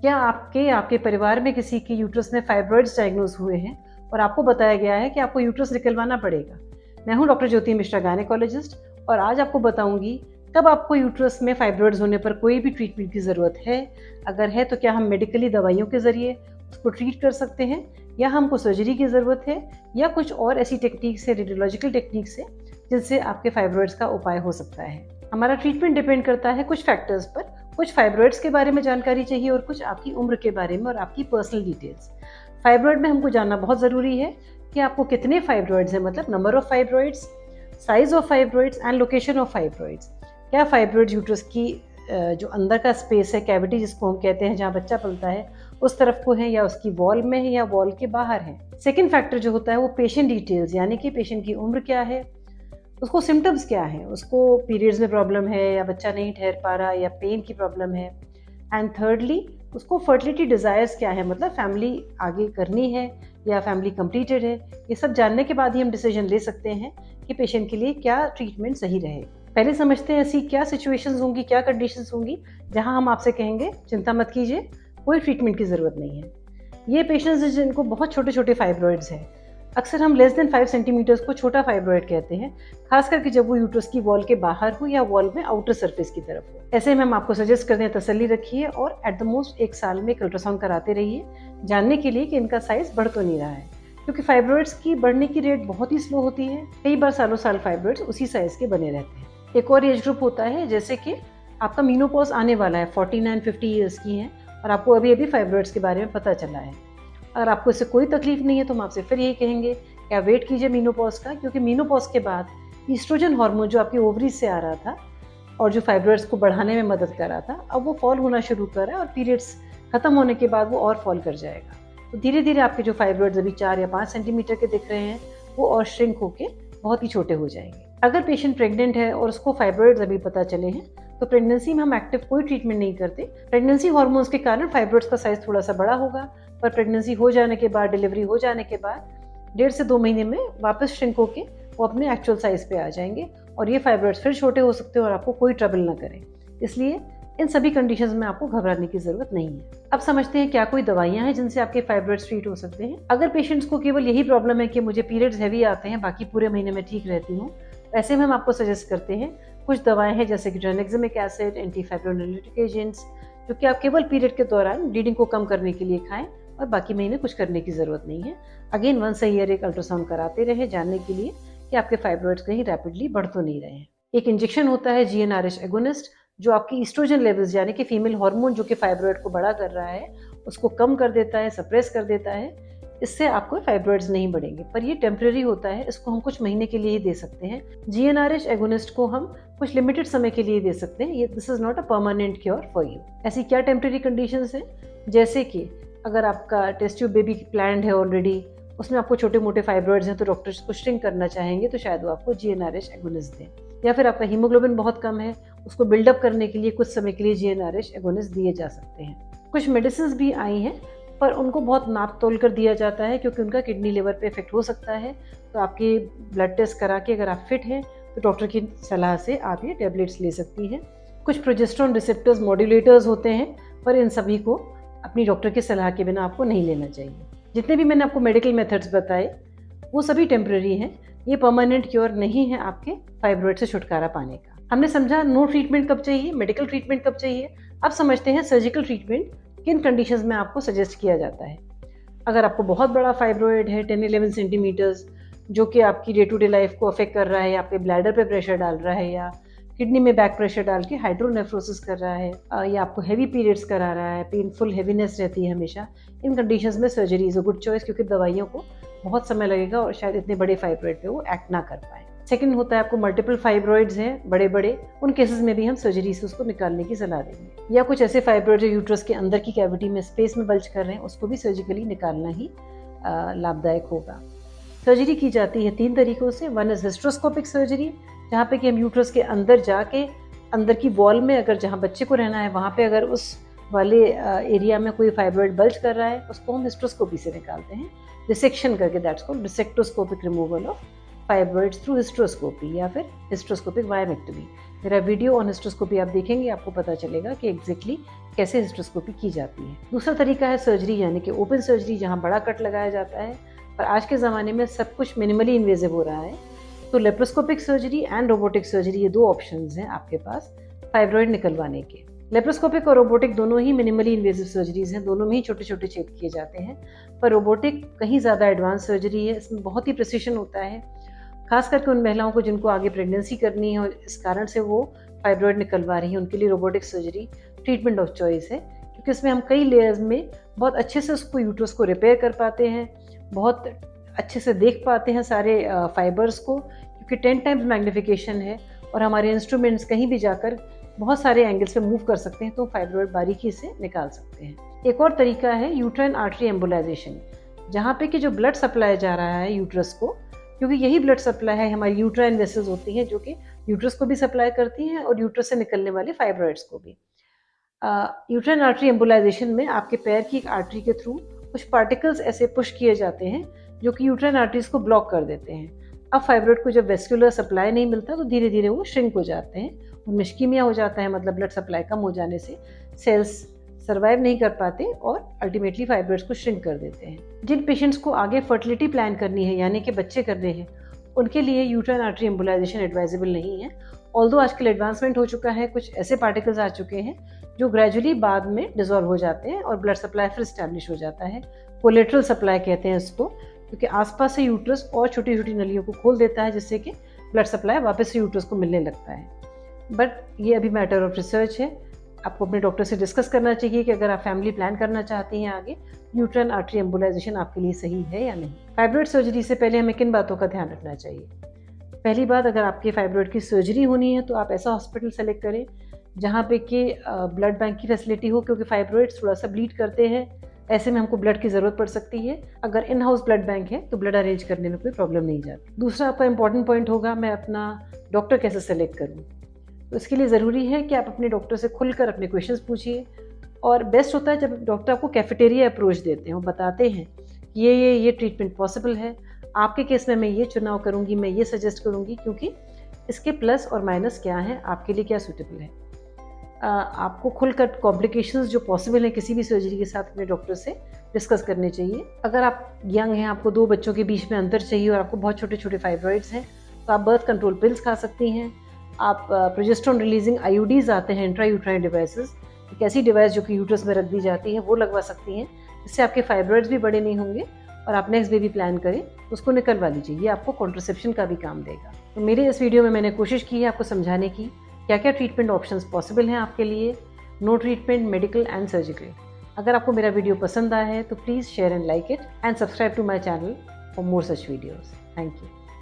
क्या आपके परिवार में किसी के यूट्रस में फाइब्रॉइड्स डायग्नोज हुए हैं और आपको बताया गया है कि आपको यूट्रस निकलवाना पड़ेगा? मैं हूं डॉक्टर ज्योति मिश्रा, गायनेकोलॉजिस्ट, और आज आपको बताऊंगी कब आपको यूट्रस में फाइब्रॉइड्स होने पर कोई भी ट्रीटमेंट की ज़रूरत है। अगर है तो क्या हम मेडिकली दवाइयों के ज़रिए उसको ट्रीट कर सकते हैं, या हमको सर्जरी की ज़रूरत है, या कुछ और ऐसी टेक्निक्स है, रेडियोलॉजिकल टेक्निक्स है, जिनसे आपके फाइब्रॉइड्स का उपाय हो सकता है। हमारा ट्रीटमेंट डिपेंड करता है कुछ फैक्टर्स पर। कुछ फाइब्रॉइड्स के बारे में जानकारी चाहिए और कुछ आपकी उम्र के बारे में और आपकी पर्सनल डिटेल्स। फाइब्रॉइड में हमको जानना बहुत ज़रूरी है कि आपको कितने फाइब्रॉइड्स हैं, मतलब number of fibroids, size of fibroids and location of fibroids. क्या फाइब्रॉइड यूट्रस की जो अंदर का स्पेस है, कैविटी जिसको हम कहते हैं, जहाँ बच्चा पलता है, उस तरफ को है, या उसकी वॉल में है, या वॉल के बाहर है। सेकेंड फैक्टर जो होता है वो पेशेंट डिटेल्स, यानी कि पेशेंट की उम्र क्या है, उसको सिम्टम्स क्या है, उसको पीरियड्स में प्रॉब्लम है, या बच्चा नहीं ठहर पा रहा, या पेन की प्रॉब्लम है। एंड थर्डली, उसको फर्टिलिटी डिज़ायर्स क्या है, मतलब फैमिली आगे करनी है या फैमिली कंप्लीटेड है। ये सब जानने के बाद ही हम डिसीजन ले सकते हैं कि पेशेंट के लिए क्या ट्रीटमेंट सही रहेगा। पहले समझते हैं ऐसी क्या सिचुएशंस होंगी, क्या कंडीशंस होंगी जहां हम आपसे कहेंगे चिंता मत कीजिए, कोई ट्रीटमेंट की ज़रूरत नहीं है। ये पेशेंट्स जिनको बहुत छोटे छोटे फाइब्रॉइड्स हैं, अक्सर हम लेस देन 5 सेंटीमीटर्स को छोटा फाइब्रॉइड कहते हैं, खास करके जब वो यूट्रस की वॉल के बाहर हो या वॉल में आउटर सरफेस की तरफ हो। ऐसे में हम आपको सजेस्ट करते हैं तसल्ली रखिए और एट द मोस्ट 1 साल में एक अल्ट्रासाउंड कराते रहिए, जानने के लिए कि इनका साइज बढ़ तो नहीं रहा है, क्योंकि फाइब्रॉइड्स की बढ़ने की रेट बहुत ही स्लो होती है। कई बार सालों साल फाइब्रॉइड्स उसी साइज के बने रहते हैं। एक और एज ग्रुप होता है, जैसे कि आपका मीनोपॉज आने वाला है, 49-50 ईयर्स की हैं और आपको अभी अभी फाइब्रॉइड्स के बारे में पता चला है। अगर आपको इससे कोई तकलीफ नहीं है तो हम आपसे फिर यही कहेंगे कि आप वेट कीजिए मीनोपॉज का, क्योंकि मीनोपॉज के बाद ईस्ट्रोजन हार्मोन जो आपकी ओवरीज से आ रहा था और जो फाइब्रॉइड्स को बढ़ाने में मदद कर रहा था, अब वो फॉल होना शुरू कर रहा है, और पीरियड्स खत्म होने के बाद वो और फॉल कर जाएगा। तो धीरे धीरे आपके जो फाइब्रॉइड्स अभी 4 या 5 सेंटीमीटर के दिख रहे हैं, वो और श्रिंक होके बहुत ही छोटे हो जाएंगे। अगर पेशेंट प्रेग्नेंट है और उसको फाइब्रॉइड्स अभी पता चले हैं, तो प्रेगनेंसी में हम एक्टिव कोई ट्रीटमेंट नहीं करते। प्रेगनेंसी हार्मोन्स के कारण फाइब्रॉइड्स का साइज थोड़ा सा बड़ा होगा, पर प्रेगनेंसी हो जाने के बाद, डिलीवरी हो जाने के बाद 1.5 से 2 महीने में वापस श्रिंक होके वो अपने एक्चुअल साइज पे आ जाएंगे, और ये फाइब्रॉइड्स फिर छोटे हो सकते हैं और आपको कोई ट्रबल ना करें। इसलिए इन सभी कंडीशंस में आपको घबराने की जरूरत नहीं है। अब समझते हैं क्या कोई दवाइयां हैं जिनसे आपके फाइब्रॉइड्स ट्रीट हो सकते हैं। अगर पेशेंट्स को केवल यही प्रॉब्लम है कि मुझे पीरियड्स हैवी आते हैं, बाकी पूरे महीने में ठीक रहती हूँ, ऐसे में हम आपको सजेस्ट करते हैं कुछ दवाएं हैं, जैसे कि ट्राइनेक्सिमिक एसिड, एंटी फाइब्रोनेलिटिक एजेंट्स, जो कि आप केवल पीरियड के दौरान ब्लीडिंग को कम करने के लिए खाएं और बाकी महीने कुछ करने की ज़रूरत नहीं है। अगेन 1 ईयर एक अल्ट्रासाउंड कराते रहे, जानने के लिए कि आपके फाइब्रॉइड्स कहीं रैपिडली बढ़ तो नहीं रहे हैं। एक इंजेक्शन होता है GnRH एगोनिस्ट, जो आपकी ईस्ट्रोजन लेवल्स, यानी कि फीमेल हार्मोन जो कि फाइब्रॉइड को बड़ा कर रहा है, उसको कम कर देता है, सप्रेस कर देता है। इससे आपको फाइब्रॉइड्स नहीं बढ़ेंगे, पर ये टेम्परेरी होता है, इसको हम कुछ महीने के लिए ही दे सकते हैं। GnRH एगोनिस्ट को हम कुछ लिमिटेड समय के लिए दे सकते हैं। ये this is not a permanent cure for you. ऐसी क्या टेम्परेरी कंडीशंस हैं, जैसे कि अगर आपका टेस्ट ट्यूब बेबी प्लान्ड है ऑलरेडी, उसमें आपको छोटे मोटे फाइब्रॉइड्स हैं, तो डॉक्टर्स को श्रिंक करना चाहेंगे, तो शायद वो आपको GnRH एगोनिस्ट दें। या फिर आपका हीमोग्लोबिन बहुत कम है, उसको बिल्डअप करने के लिए कुछ समय के लिए GnRH एगोनिस्ट दिए जा सकते हैं। कुछ मेडिसिन भी आई हैं, पर उनको बहुत नाप तोल कर दिया जाता है, क्योंकि उनका किडनी लिवर पे इफेक्ट हो सकता है। तो आपके ब्लड टेस्ट करा के अगर आप फिट हैं तो डॉक्टर की सलाह से आप ये टैबलेट्स ले सकती हैं। कुछ प्रोजेस्टेरोन रिसेप्टर्स मॉड्यूलेटर्स होते हैं, पर इन सभी को अपनी डॉक्टर की सलाह के बिना आपको नहीं लेना चाहिए। जितने भी मैंने आपको मेडिकल मेथड्स बताए वो सभी टेम्परेरी हैं, ये परमानेंट क्योर नहीं है आपके फाइब्रॉइड से छुटकारा पाने का। हमने समझा नो ट्रीटमेंट कब चाहिए, मेडिकल ट्रीटमेंट कब चाहिए। अब समझते हैं सर्जिकल ट्रीटमेंट किन कंडीशंस में आपको सजेस्ट किया जाता है। अगर आपको बहुत बड़ा फाइब्रॉइड है 10-11 सेंटीमीटर्स, जो कि आपकी डे टू डे लाइफ को अफेक्ट कर रहा है, या आपके ब्लैडर पे प्रेशर डाल रहा है, या किडनी में बैक प्रेशर डाल के हाइड्रोनेफ्रोसिस कर रहा है, या आपको हैवी पीरियड्स करा रहा है, पेनफुल हैवीनेस रहती है हमेशा, इन कंडीशंस में surgery is a good choice, क्योंकि दवाइयों को बहुत समय लगेगा और शायद इतने बड़े फाइब्रॉइड पे वो एक्ट ना कर पाए। सेकंड होता है आपको मल्टीपल फाइब्रॉइड्स हैं बड़े बड़े, उन केसेस में भी हम सर्जरी से उसको निकालने की सलाह देंगे। या कुछ ऐसे फाइब्रॉइड जो यूट्रस के अंदर की कैविटी में स्पेस में बल्ज कर रहे हैं, उसको भी सर्जिकली निकालना ही लाभदायक होगा। सर्जरी की जाती है 3 तरीकों से। वन इज हिस्ट्रोस्कोपिक सर्जरी, जहाँ पे कि हम यूट्रस के अंदर जाके अंदर की वॉल में, अगर जहाँ बच्चे को रहना है वहाँ पे अगर उस वाले एरिया में कोई फाइब्रॉइड बल्ज कर रहा है, उसको हम हिस्ट्रोस्कोपी से निकालते हैं, डिसेक्शन करके। That's called dissectoscopic removal of fibroids through hysteroscopy, या फिर हिस्ट्रोस्कोपिक वायमेक्टोमी। मेरा वीडियो ऑन हिस्ट्रोस्कोपी आप देखेंगे, आपको पता चलेगा कि एग्जैक्टली कैसे हिस्ट्रोस्कोपी की जाती है। दूसरा तरीका है सर्जरी, यानी कि ओपन सर्जरी, जहाँ बड़ा कट लगाया जाता है। पर आज के ज़माने में सब कुछ मिनिमली इन्वेजिव हो रहा है, तो laparoscopic surgery and robotic surgery, ये 2 ऑप्शंस हैं आपके पास फाइब्रॉइड निकलवाने के। लेप्रोस्कोपिक और रोबोटिक दोनों ही मिनिमली इन्वेजिव सर्जरीज हैं, दोनों में ही छोटे छोटे छेद किए जाते हैं। पर रोबोटिक कहीं ज़्यादा एडवांस सर्जरी है, इसमें बहुत ही प्रिसिशन होता है, खास करके उन महिलाओं को जिनको आगे प्रेगनेंसी करनी है और इस कारण से वो फाइब्रॉइड निकलवा रही हैं, उनके लिए robotic surgery treatment of choice है, क्योंकि इसमें हम कई लेयर्स में बहुत अच्छे से उसको यूट्रस को रिपेयर कर पाते हैं, बहुत अच्छे से देख पाते हैं सारे फाइबर्स को, क्योंकि 10 टाइम्स मैग्नीफिकेशन है और हमारे इंस्ट्रूमेंट्स कहीं भी जाकर बहुत सारे एंगल्स पे मूव कर सकते हैं, तो फाइब्रॉइड बारीकी से निकाल सकते हैं। एक और तरीका है यूट्राइन आर्टरी एम्बोलाइजेशन, जहाँ पे कि जो ब्लड सप्लाई जा रहा है यूट्रस को, क्योंकि यही ब्लड सप्लाई है, हमारी यूट्राइन वेसल्स होती हैं जो कि यूट्रस को भी सप्लाई करती हैं और यूट्रस से निकलने वाले फाइब्रॉइड्स को भी। यूट्राइन आर्टरी एम्बोलाइजेशन में आपके पैर की एक आर्टरी के थ्रू कुछ पार्टिकल्स ऐसे पुश किए जाते हैं जो कि यूट्राइन आर्टरीज को ब्लॉक कर देते हैं। अब फाइब्रॉइड को जब वेस्कुलर सप्लाई नहीं मिलता तो धीरे धीरे वो श्रिंक हो जाते हैं, उनमें इस्कीमिया हो जाता है, मतलब ब्लड सप्लाई कम हो जाने से सेल्स सर्वाइव नहीं कर पाते और अल्टीमेटली फाइब्रॉइड्स को श्रिंक कर देते हैं। जिन पेशेंट्स को आगे फर्टिलिटी प्लान करनी है, यानी कि बच्चे करने हैं, उनके लिए यूट्राइन आर्टरी एम्बोलाइजेशन एडवाइजेबल नहीं है। ऑल्दो आजकल एडवांसमेंट हो चुका है, कुछ ऐसे पार्टिकल्स आ चुके हैं जो ग्रेजुअली बाद में डिसॉल्व हो जाते हैं और ब्लड सप्लाई फिर स्टैब्लिश हो जाता है। कोलेटरल सप्लाई कहते हैं इसको, क्योंकि आसपास से यूट्रस और छोटी छोटी नलियों को खोल देता है, जिससे कि ब्लड सप्लाई वापस से यूट्रस को मिलने लगता है। बट ये अभी मैटर ऑफ रिसर्च है, आपको अपने डॉक्टर से डिस्कस करना चाहिए कि अगर आप फैमिली प्लान करना चाहती हैं आगे, यूट्राइन आर्टरी एम्बोलाइजेशन आपके लिए सही है या नहीं। फाइब्रॉइड सर्जरी से पहले हमें किन बातों का ध्यान रखना चाहिए? पहली बात, अगर आपके फाइब्रॉइड की सर्जरी होनी है तो आप ऐसा हॉस्पिटल सेलेक्ट करें जहाँ पे कि ब्लड बैंक की फैसिलिटी हो, क्योंकि फाइब्रॉइड्स थोड़ा सा ब्लीड करते हैं, ऐसे में हमको ब्लड की ज़रूरत पड़ सकती है। अगर इन हाउस ब्लड बैंक है तो ब्लड अरेंज करने में कोई प्रॉब्लम नहीं जाती। दूसरा आपका इंपॉर्टेंट पॉइंट होगा, मैं अपना डॉक्टर कैसे सेलेक्ट करूँ। तो इसके लिए ज़रूरी है कि आप अपने डॉक्टर से खुलकर अपने क्वेश्चंस पूछिए, और बेस्ट होता है जब डॉक्टर आपको कैफेटेरिया अप्रोच देते हैं, वो बताते हैं कि ये ट्रीटमेंट पॉसिबल है, आपके केस में मैं ये चुनाव करूँगी, मैं ये सजेस्ट करूँगी, क्योंकि इसके प्लस और माइनस क्या हैं, आपके लिए क्या सूटेबल है। आपको खुलकर कॉम्प्लिकेशंस जो पॉसिबल है किसी भी सर्जरी के साथ अपने डॉक्टर से डिस्कस करने चाहिए। अगर आप यंग हैं, आपको 2 बच्चों के बीच में अंतर चाहिए और आपको बहुत छोटे छोटे फाइब्रॉइड्स हैं, तो आप बर्थ कंट्रोल पिल्स खा सकती हैं। आप प्रोजेस्टेरोन रिलीजिंग आईयूडीज आते हैं, इंट्रा यूट्राइन डिवाइसेस, एक ऐसी डिवाइस जो कि यूट्रस में रख दी जाती है, वो लगवा सकती हैं। इससे आपके फाइब्रॉइड्स भी बड़े नहीं होंगे और आप नेक्स्ट बेबी प्लान करें उसको निकलवा लीजिए, ये आपको कॉन्ट्रासेप्शन का भी काम देगा। तो मेरे इस वीडियो में मैंने कोशिश की है आपको समझाने की क्या क्या ट्रीटमेंट ऑप्शंस पॉसिबल हैं आपके लिए, no treatment, medical and surgical. अगर आपको मेरा वीडियो पसंद आया है तो please share and like it and subscribe to my channel for more such videos. Thank you.